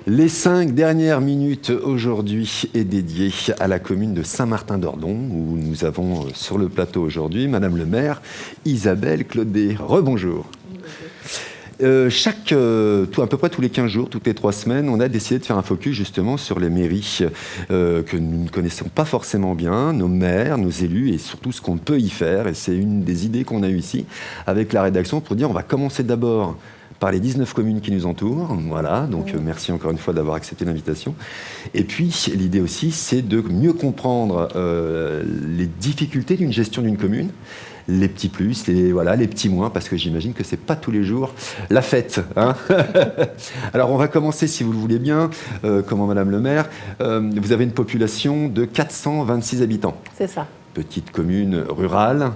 Les 5 dernières minutes aujourd'hui est dédiée à la commune de Saint-Martin-d'Ordon, où nous avons sur le plateau aujourd'hui Madame le maire Isabelle Claudet. Rebonjour. À peu près tous les 15 jours, toutes les 3 semaines, on a décidé de faire un focus justement sur les mairies que nous ne connaissons pas forcément bien, nos maires, nos élus et surtout ce qu'on peut y faire. Et c'est une des idées qu'on a eues ici avec la rédaction pour dire on va commencer d'abord par les 19 communes qui nous entourent. Voilà, donc merci encore une fois d'avoir accepté l'invitation. Et puis l'idée aussi, c'est de mieux comprendre les difficultés d'une gestion d'une commune. Les petits plus, les petits moins, parce que j'imagine que c'est pas tous les jours la fête. Hein. Alors on va commencer, si vous le voulez bien, comment Madame le maire, vous avez une population de 426 habitants. C'est ça. Petite commune rurale,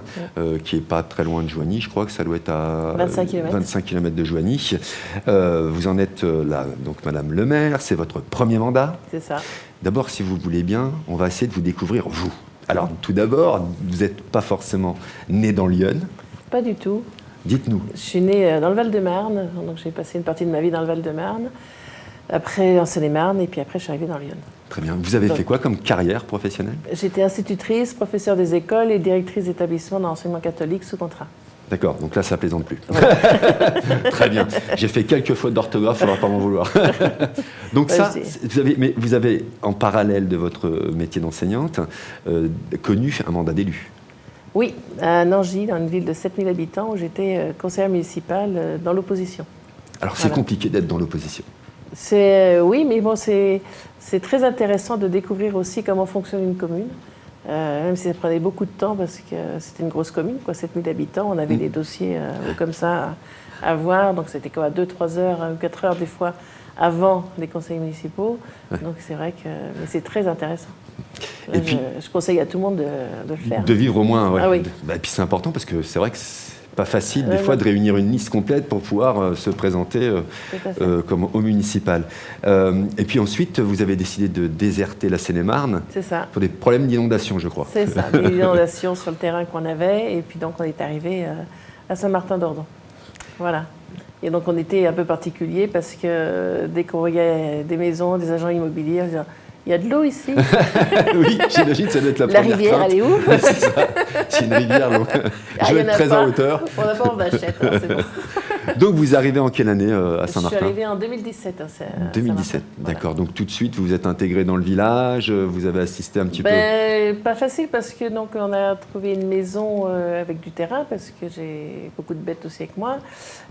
qui n'est pas très loin de Joigny, je crois que ça doit être à 25 km de Joigny. Vous en êtes là, donc Madame le maire, c'est votre premier mandat. C'est ça. D'abord, si vous le voulez bien, on va essayer de vous découvrir, vous. Alors, tout d'abord, vous n'êtes pas forcément né dans Lyon. Pas du tout. Dites-nous. Je suis née dans le Val-de-Marne, donc j'ai passé une partie de ma vie dans le Val-de-Marne, après en Seine-et-Marne, et puis après je suis arrivée dans Lyon. Très bien. Vous avez fait quoi comme carrière professionnelle? J'étais institutrice, professeure des écoles et directrice d'établissement dans l'enseignement catholique sous contrat. D'accord, donc là, ça ne plaisante plus. Très bien. J'ai fait quelques fautes d'orthographe, il ne faudra pas m'en vouloir. Donc vous avez, en parallèle de votre métier d'enseignante, connu un mandat d'élu. Oui, à Nangy, dans une ville de 7000 habitants, où j'étais conseillère municipale dans l'opposition. Alors c'est compliqué d'être dans l'opposition. Oui, mais bon, c'est très intéressant de découvrir aussi comment fonctionne une commune. Même si ça prenait beaucoup de temps parce que c'était une grosse commune, 7000 habitants, on avait des dossiers comme ça à voir, donc c'était quoi, 2-3 heures ou 4 heures des fois avant les conseils municipaux, donc c'est vrai que c'est très intéressant. Là, je conseille à tout le monde de le faire. De vivre au moins, ouais. Ah oui. Et puis c'est important parce que c'est vrai que c'est pas facile des fois de réunir une liste complète pour pouvoir se présenter comme au municipal. Et puis ensuite, vous avez décidé de déserter la Seine-et-Marne. C'est ça. Pour des problèmes d'inondation, je crois. C'est ça, des inondations sur le terrain qu'on avait. Et puis donc on est arrivé à Saint-Martin-d'Ordon. Voilà. Et donc on était un peu particulier parce que dès qu'on voyait des maisons, des agents immobiliers, on disait, il y a de l'eau ici. Oui, j'imagine que ça doit être la première rivière, crainte. elle est où? C'est ça, c'est une rivière, l'eau. Je vais être très en hauteur. On n'a pas en vachette, c'est bon. Donc vous arrivez en quelle année à Saint-Martin? Je suis arrivée en 2017. 2017, d'accord. Voilà. Donc tout de suite, vous vous êtes intégré dans le village, vous avez assisté un petit peu? Pas facile parce que donc, on a trouvé une maison avec du terrain parce que j'ai beaucoup de bêtes aussi avec moi.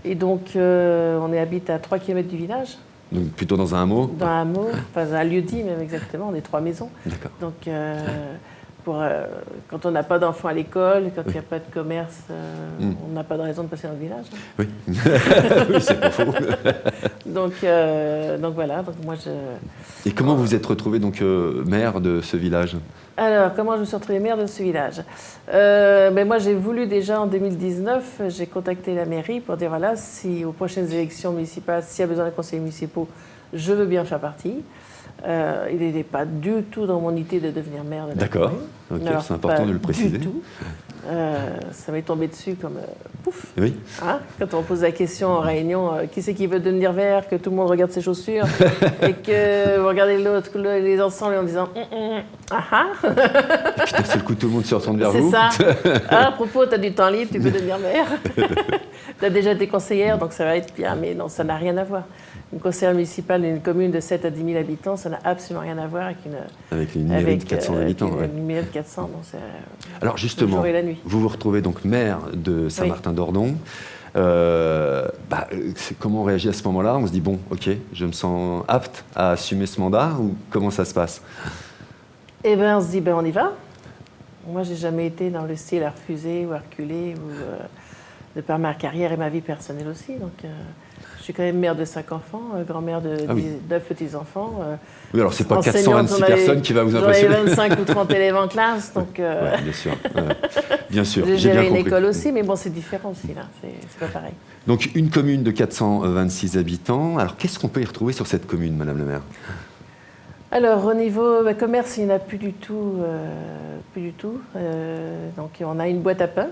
Et donc on habite à 3 km du village. Donc plutôt dans un hameau? Dans un hameau, enfin un lieu-dit même exactement, on est 3 maisons. D'accord. Donc quand on n'a pas d'enfants à l'école, quand il n'y a pas de commerce, on n'a pas de raison de passer dans le village. Oui, oui, c'est pas faux. donc voilà, donc moi Et comment vous vous êtes retrouvé donc maire de ce village? Alors, comment je me suis retrouvée maire de ce village? Moi, j'ai voulu déjà en 2019, j'ai contacté la mairie pour dire voilà, si aux prochaines élections municipales, s'il y a besoin de conseillers municipaux, je veux bien faire partie. Il n'était pas du tout dans mon idée de devenir maire de la commune. D'accord, c'est important de le préciser. Du tout. Ça m'est tombé dessus comme pouf. Oui. Hein, quand on pose la question en réunion, qui c'est qui veut devenir maire, que tout le monde regarde ses chaussures et que vous regardez l'autre, les ensemble en disant ah ah. Et puis d'un seul coup, tout le monde se retourne vers vous. C'est ça. Ah, à propos, tu as du temps libre, tu peux devenir maire. Tu as déjà été conseillère, donc ça va être bien. Mais non, ça n'a rien à voir. Une conseillère municipale d'une commune de 7 à 10 000 habitants, ça n'a absolument rien à voir avec une mairie de 400 habitants. Une mairie de 400, donc c'est alors justement, le jour et la nuit. Vous vous retrouvez donc maire de Saint-Martin-d'Ordon. Comment on réagit à ce moment-là? On se dit, bon, ok, je me sens apte à assumer ce mandat, ou comment ça se passe? Eh bien, on se dit, on y va. Moi, j'ai jamais été dans le style à refuser ou à reculer, de par ma carrière et ma vie personnelle aussi. Donc, je suis quand même mère de 5 enfants, grand-mère de 9 petits-enfants. Oui, alors c'est pas 426 personnes qui va vous impressionner. J'avais 25 ou 30 élèves en classe, donc... Ouais, bien sûr. Bien sûr, j'ai bien géré une compris. école aussi, mais bon, c'est différent aussi, là. C'est pas pareil. Donc, une commune de 426 habitants. Alors, qu'est-ce qu'on peut y retrouver sur cette commune, Madame le maire? Alors, au niveau commerce, il n'y en a plus du tout. Donc, on a une boîte à pain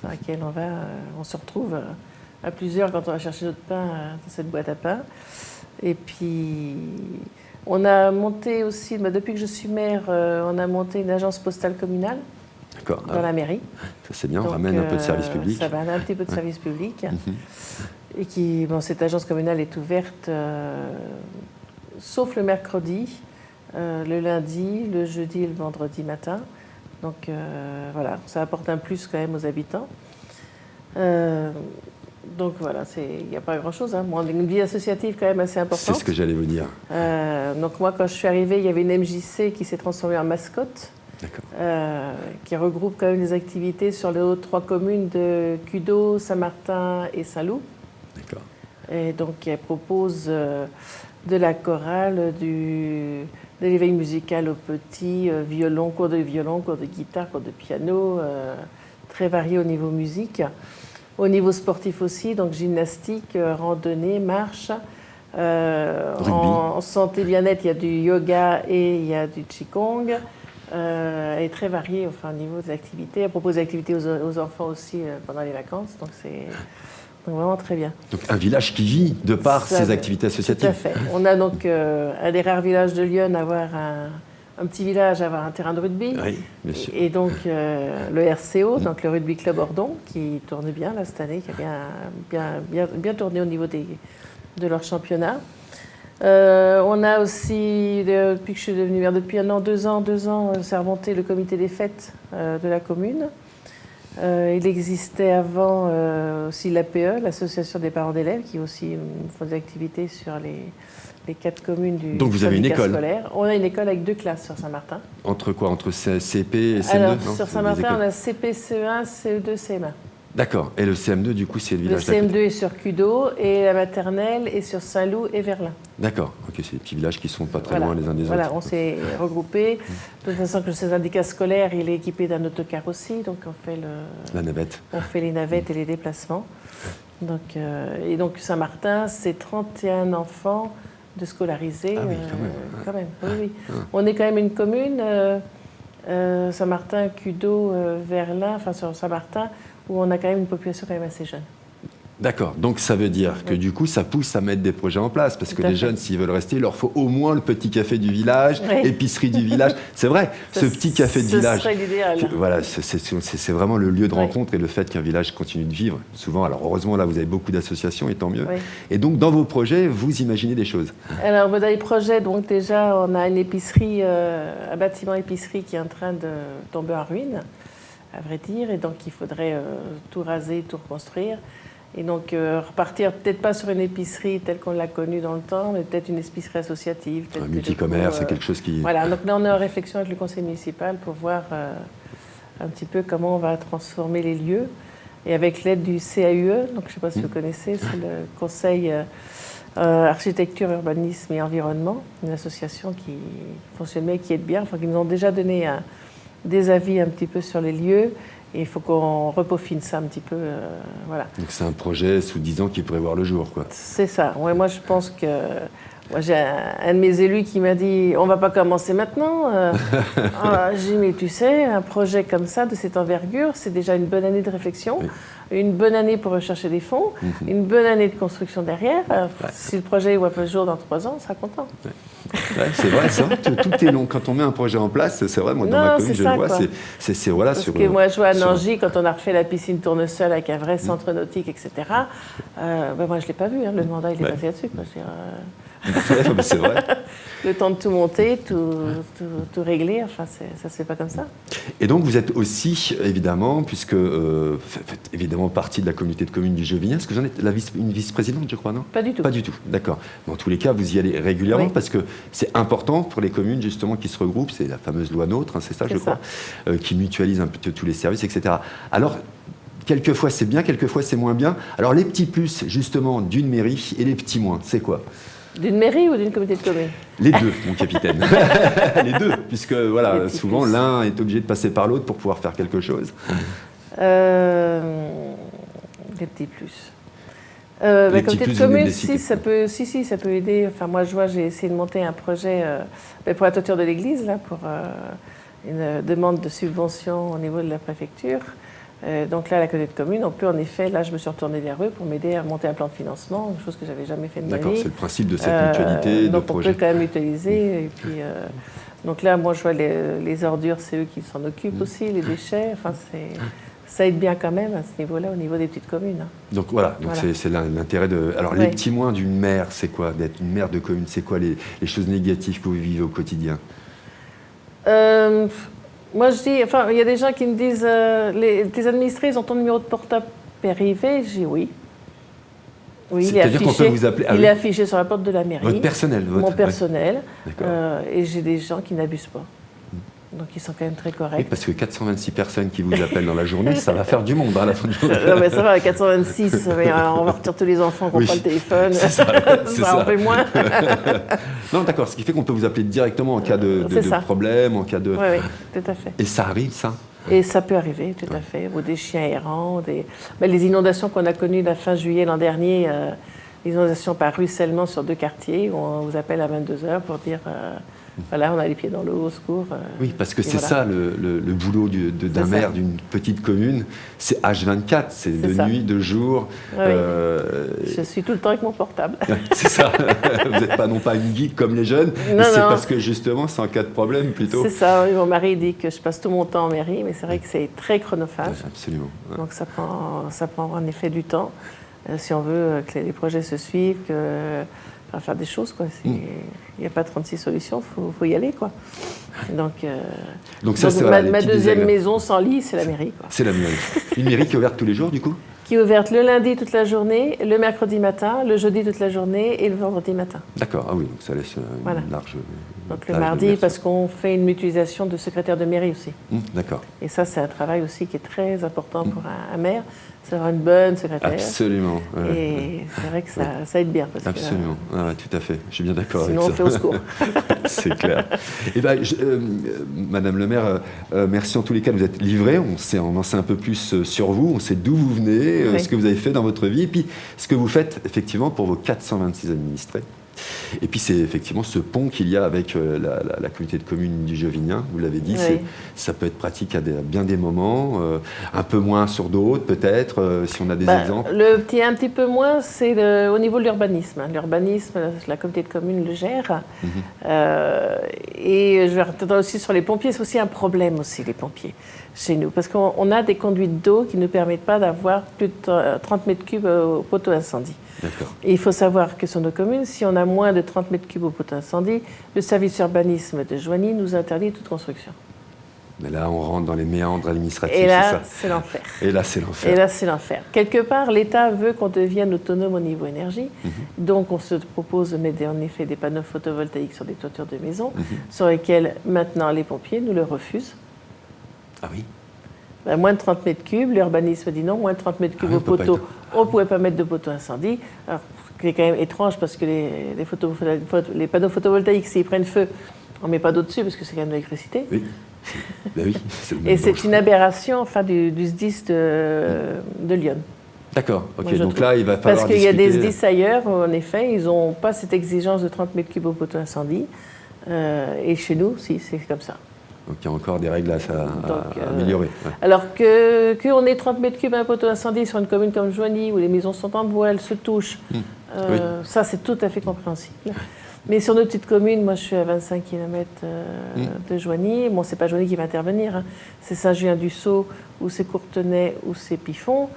dans laquelle on se retrouve à plusieurs quand on va chercher notre pain dans cette boîte à pain. Et puis, on a monté aussi, depuis que je suis maire, on a monté une agence postale communale dans la mairie. Ça c'est bien, on ramène un peu de service public. Ça ramène un petit peu de service public. Et cette agence communale est ouverte, sauf le mercredi, le lundi, le jeudi et le vendredi matin. Donc voilà, ça apporte un plus quand même aux habitants. Donc voilà, il n'y a pas grand-chose. Hein. Bon, une vie associative quand même assez importante. C'est ce que j'allais vous dire. Donc moi, quand je suis arrivée, il y avait une MJC qui s'est transformée en mascotte, qui regroupe quand même des activités sur les autres 3 communes de Cudeau, Saint-Martin et Saint-Loup. D'accord. Et donc elle propose de la chorale, de l'éveil musical aux petits, violon, cours de guitare, cours de piano, très varié au niveau musique. Au niveau sportif aussi, donc gymnastique, randonnée, marche. En santé bien-être, il y a du yoga et il y a du qigong. Elle est très variée au niveau des activités. Elle propose des activités aux enfants aussi pendant les vacances. Donc c'est vraiment très bien. Donc un village qui vit de par ses activités associatives. Tout à fait. On a donc un des rares villages de Lyon à avoir un petit village à avoir un terrain de rugby. Oui, bien sûr. Et donc le RCO, donc le Rugby Club Ordon, qui tourne bien là, cette année, qui a bien tourné au niveau de leur championnat. On a aussi, depuis que je suis devenue maire, depuis 2 ans, c'est remonté le comité des fêtes de la commune. Il existait avant aussi l'APE, l'association des parents d'élèves, qui aussi font des activités sur les 4 communes du Donc vous avez une école scolaire. On a une école avec 2 classes sur Saint-Martin. Entre quoi? Entre CP et CM2? Alors, sur Saint-Martin, on a CP, CE1, CE2, CM1. D'accord. Et le CM2, du coup, c'est le village d'à côté. Le CM2 est sur Cudeau et la maternelle est sur Saint-Loup et Verlin. D'accord. Ok, c'est des petits villages qui ne sont pas très loin les uns des autres. Voilà, on s'est regroupés. De toute façon, que ce syndicat scolaire, il est équipé d'un autocar aussi, donc on fait la navette. On fait les navettes et les déplacements. Donc, et donc Saint-Martin, c'est 31 enfants de scolariser. Ah oui, quand même. Oui. On est quand même une commune, Saint-Martin, Cudeau, Verlin, enfin sur Saint-Martin, où on a quand même une population quand même assez jeune. D'accord, donc ça veut dire que du coup ça pousse à mettre des projets en place, parce que les jeunes, s'ils veulent rester, il leur faut au moins le petit café du village, épicerie du village. C'est vrai, ce petit café de village. Ce serait l'idéal. Voilà, c'est vraiment le lieu de rencontre et le fait qu'un village continue de vivre. Souvent, alors heureusement là vous avez beaucoup d'associations et tant mieux. Et donc dans vos projets, vous imaginez des choses. Alors dans les projets, donc déjà on a une épicerie, un bâtiment épicerie qui est en train de tomber en ruine, à vrai dire, et donc il faudrait tout raser, tout reconstruire. Et donc repartir peut-être pas sur une épicerie telle qu'on l'a connue dans le temps, mais peut-être une épicerie associative. Un multicommerce, c'est quelque chose qui... Voilà, donc là on est en réflexion avec le conseil municipal pour voir un petit peu comment on va transformer les lieux. Et avec l'aide du CAUE, donc je ne sais pas si vous connaissez, c'est le Conseil Architecture, Urbanisme et Environnement, une association qui fonctionne bien, qui aide bien, enfin qui nous ont déjà donné des avis un petit peu sur les lieux. Et il faut qu'on repeaufine ça un petit peu, voilà. Donc c'est un projet sous 10 ans qui pourrait voir le jour, quoi. C'est ça. Ouais, moi, je pense que... Moi, j'ai un de mes élus qui m'a dit « On ne va pas commencer maintenant ». J'ai dit « Mais tu sais, un projet comme ça, de cette envergure, c'est déjà une bonne année de réflexion, une bonne année pour rechercher des fonds, une bonne année de construction derrière. Si le projet voit pas le jour dans 3 ans, on sera content. » c'est vrai, tout est long. Quand on met un projet en place, c'est vrai, moi, dans ma commune, je le vois, c'est voilà. Parce que moi, je vois à Nangy, quand on a refait la piscine Tournesol avec un vrai centre nautique, etc., moi, je ne l'ai pas vu, hein, le mandat, il est passé là-dessus. C'est vrai. Le temps de tout monter, tout régler, enfin, ça ne se fait pas comme ça. Et donc, vous êtes aussi, évidemment, puisque faites évidemment partie de la communauté de communes du Gevinien. Est-ce que j'en ai une vice-présidente, je crois, non? Pas du tout. Pas du tout, d'accord. Dans tous les cas, vous y allez régulièrement parce que c'est important pour les communes, justement, qui se regroupent. C'est la fameuse loi NOTRe, hein, c'est ça, je crois, qui mutualise un peu tous les services, etc. Alors, quelquefois, c'est bien, quelquefois, c'est moins bien. Alors, les petits plus, justement, d'une mairie et les petits moins, c'est quoi? D'une mairie ou d'une communauté de communes? Les deux, mon capitaine. Les deux, puisque voilà, souvent l'un est obligé de passer par l'autre pour pouvoir faire quelque chose. Les petits plus. La communauté de communes, ça peut aider. Enfin, moi, je vois, j'ai essayé de monter un projet pour la toiture de l'église, là, pour une demande de subvention au niveau de la préfecture. Donc là, la communauté de communes, on peut en effet, là je me suis retournée vers eux pour m'aider à monter un plan de financement, une chose que j'avais jamais fait de ma vie. D'accord, c'est le principe de cette mutualité de donc projet. on peut quand même mutualiser. Et puis, donc là, moi je vois les ordures, c'est eux qui s'en occupent aussi, les déchets. Enfin, ça aide bien quand même à ce niveau-là, au niveau des petites communes. Hein. Donc voilà, c'est l'intérêt de... Alors les petits moins d'une maire, c'est quoi d'être une maire de commune? C'est quoi les choses négatives que vous vivez au quotidien? Moi je dis, enfin il y a des gens qui me disent, tes administrés, ils ont ton numéro de portable privé? Je dis oui. Oui, c'est-à-dire qu'on peut vous appeler... Il est affiché sur la porte de la mairie. Votre personnel? Mon personnel. D'accord. Et j'ai des gens qui n'abusent pas. Donc ils sont quand même très corrects. Oui, parce que 426 personnes qui vous appellent dans la journée, ça va faire du monde à la fin de journée. Non, mais ça va, 426, mais on va retirer tous les enfants qui n'ont pas le téléphone. C'est ça, ça en fait moins. Non, d'accord, ce qui fait qu'on peut vous appeler directement en cas de problème, en cas de... Oui, tout à fait. Et ça arrive, ça? Et ça peut arriver, tout à fait. Ou des chiens errants, les inondations qu'on a connues la fin juillet l'an dernier, les inondations par ruissellement sur 2 quartiers, où on vous appelle à 22h pour dire... Voilà, on a les pieds dans l'eau, au secours. Oui, parce que c'est ça le boulot d'un maire d'une petite commune, c'est H24, c'est de nuit, de jour. Oui. Je suis tout le temps avec mon portable. C'est ça, vous n'êtes pas non pas une geek comme les jeunes, mais c'est parce que justement c'est en cas de problème plutôt. C'est ça, oui, mon mari dit que je passe tout mon temps en mairie, mais c'est vrai que c'est très chronophage. Absolument. Donc ça prend en effet du temps, si on veut que les projets se suivent, faire des choses, quoi. Il n'y a pas 36 solutions, faut y aller, quoi. Donc ma deuxième maison sans lit, c'est la mairie, quoi. C'est la mairie. Une mairie qui est ouverte tous les jours, du coup? Qui est ouverte le lundi toute la journée, le mercredi matin, le jeudi toute la journée et le vendredi matin. D'accord, ah oui, donc ça laisse une large... Donc le mardi, parce qu'on fait une mutualisation de secrétaire de mairie aussi. D'accord. Et ça, c'est un travail aussi qui est très important pour un maire, c'est avoir une bonne secrétaire. Absolument. Et c'est vrai que ça aide bien. Parce absolument, tout à fait, je suis bien d'accord avec ça. Sinon, on fait au secours. C'est clair. Et Madame le maire, merci en tous les cas, vous êtes livrée, on en sait un peu plus sur vous, on sait d'où vous venez, ce que vous avez fait dans votre vie, et puis ce que vous faites effectivement pour vos 426 administrés. Et puis c'est effectivement ce pont qu'il y a avec la communauté de communes du Jovinien, vous l'avez dit, ça peut être pratique à bien des moments, un peu moins sur d'autres peut-être, si on a des exemples. Un petit peu moins, c'est au niveau de l'urbanisme. L'urbanisme, la communauté de communes le gère. Et je vais retenir aussi sur les pompiers, c'est aussi un problème aussi, les pompiers, chez nous. Parce qu'on a des conduites d'eau qui ne permettent pas d'avoir plus de 30 mètres cubes au poteau incendie. Et il faut savoir que sur nos communes, si on a moins de 30 mètres cubes au poteau incendie, le service urbanisme de Joigny nous interdit toute construction. Mais là, on rentre dans les méandres administratifs, c'est ça. C'est l'enfer. Et là, c'est l'enfer. Et là, c'est l'enfer. Quelque part, l'État veut qu'on devienne autonome au niveau énergie. Donc, on se propose de mettre en effet des panneaux photovoltaïques sur des toitures de maisons, sur lesquels, maintenant, les pompiers nous le refusent. Ah oui? Moins de 30 mètres cubes, l'urbanisme dit non, moins de 30 mètres cubes au poteau, on ne pouvait pas mettre de poteau incendie. Alors, ce qui est quand même étrange, parce que les panneaux photovoltaïques, s'ils prennent feu, on ne met pas d'eau dessus, parce que c'est quand même de l'électricité. Oui. Oui, et c'est une aberration du SDIS de Lyon. D'accord, ok. Donc là, il va falloir parce qu'il y a des SDIS ailleurs, en effet, ils n'ont pas cette exigence de 30 mètres cubes au poteau incendie. Et chez nous, si, c'est comme ça. Donc il y a encore des règles à améliorer. Alors qu'on ait 30 mètres cubes à un poteau incendie sur une commune comme Joigny, où les maisons sont en bois, elles se touchent, ça c'est tout à fait compréhensible. Mais sur nos petites communes, moi je suis à 25 km de Joigny. Bon, c'est pas Joigny qui va intervenir, c'est Saint-Julien-du-Sault, ou c'est Courtenay, ou c'est Piffon.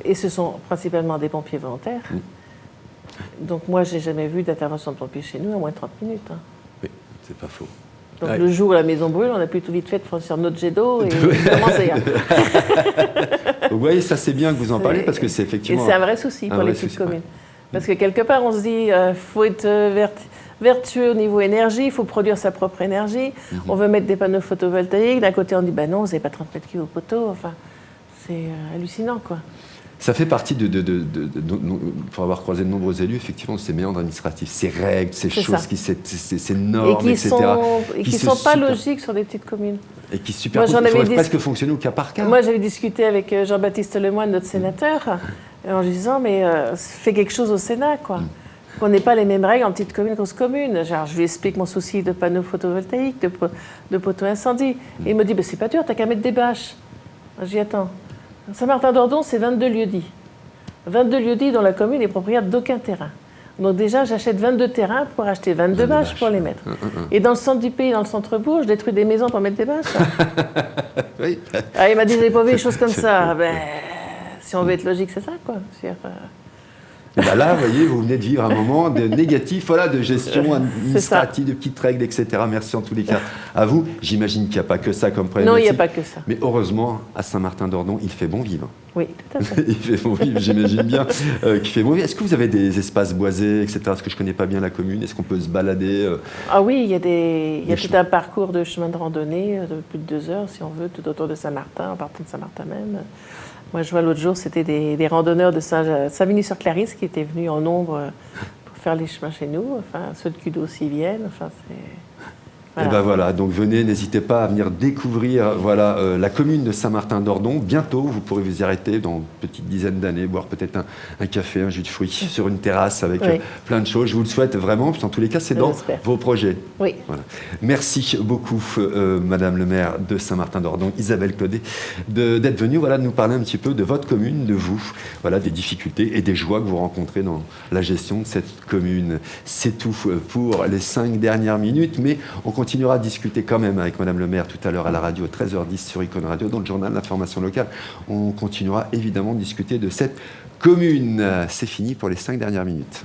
Et ce sont principalement des pompiers volontaires. Donc moi, j'ai jamais vu d'intervention de pompiers chez nous à moins de 30 minutes. Oui, c'est pas faux. Donc le jour où la maison brûle, on a plutôt vite fait de franchir notre jet d'eau et commencer. Donc vous voyez, ça c'est bien que vous en parlez parce que c'est effectivement... Et c'est un vrai souci pour les petites communes. Parce que quelque part, on se dit, faut être vertueux au niveau énergie, il faut produire sa propre énergie. On veut mettre des panneaux photovoltaïques. D'un côté, on dit, non, vous n'avez pas 30 mètres cubes au poteau. Enfin, c'est hallucinant, quoi. Ça fait partie pour avoir croisé de nombreux élus, effectivement, de ces méandres administratifs, ces règles, ces choses, ces normes, etc. Et qui ne sont pas logiques sur des petites communes. Et qui faudrait presque fonctionner au cas par cas. Moi, j'avais discuté avec Jean-Baptiste Lemoyne, notre sénateur, en lui disant, mais fais quelque chose au Sénat, quoi. Qu'on n'ait pas les mêmes règles en petite commune qu'en grosse commune. Genre, je lui explique mon souci de panneaux photovoltaïques, de poteaux incendie. Et il me dit, c'est pas dur, t'as qu'à mettre des bâches. J'y attends. Saint-Martin-d'Ordon, c'est 22 lieux-dits. 22 lieux-dits dont la commune est propriétaire d'aucun terrain. Donc déjà, j'achète 22 terrains pour acheter 22 bâches pour les mettre. Et dans le centre du pays, dans le centre-bourg, je détruis des maisons pour mettre des bâches. Oui. Ah, il m'a dit, vous n'avez pas vu des choses comme ça. Ben, si on veut être logique, c'est ça, quoi. Et ben là, vous voyez, vous venez de vivre un moment de négatif, voilà, de gestion administrative, de petites règles, etc. Merci en tous les cas à vous. J'imagine qu'il n'y a pas que ça comme problématique. Non, il n'y a pas que ça. Mais heureusement, à Saint-Martin-d'Ordon, il fait bon vivre. Oui, tout à fait. Il fait bon vivre, j'imagine bien qu'il fait bon vivre. Est-ce que vous avez des espaces boisés, etc. Parce que je ne connais pas bien la commune. Est-ce qu'on peut se balader Ah oui, il y a tout un parcours de chemin de randonnée de plus de 2 heures, si on veut, tout autour de Saint-Martin, en partant de Saint-Martin même. Moi, je vois l'autre jour, c'était des randonneurs de Savigny-sur-Clarisse qui étaient venus en nombre pour faire les chemins chez nous. Enfin, ceux de Cudo s'y viennent. Enfin, c'est... Voilà. Et ben voilà, donc venez, n'hésitez pas à venir découvrir la commune de Saint-Martin-d'Ordon. Bientôt, vous pourrez vous y arrêter dans une petite dizaine d'années, boire peut-être un café, un jus de fruits sur une terrasse avec plein de choses. Je vous le souhaite vraiment, puis en tous les cas, c'est dans vos projets. Oui. Voilà. Merci beaucoup, Madame le maire de Saint-Martin-d'Ordon, Isabelle Claudet, d'être venue nous parler un petit peu de votre commune, de vous, des difficultés et des joies que vous rencontrez dans la gestion de cette commune. C'est tout pour les 5 dernières minutes, mais on continuera à discuter quand même avec Madame le maire tout à l'heure à la radio, 13h10 sur Icône Radio, dans le journal L'Information locale. On continuera évidemment de discuter de cette commune. C'est fini pour les 5 dernières minutes.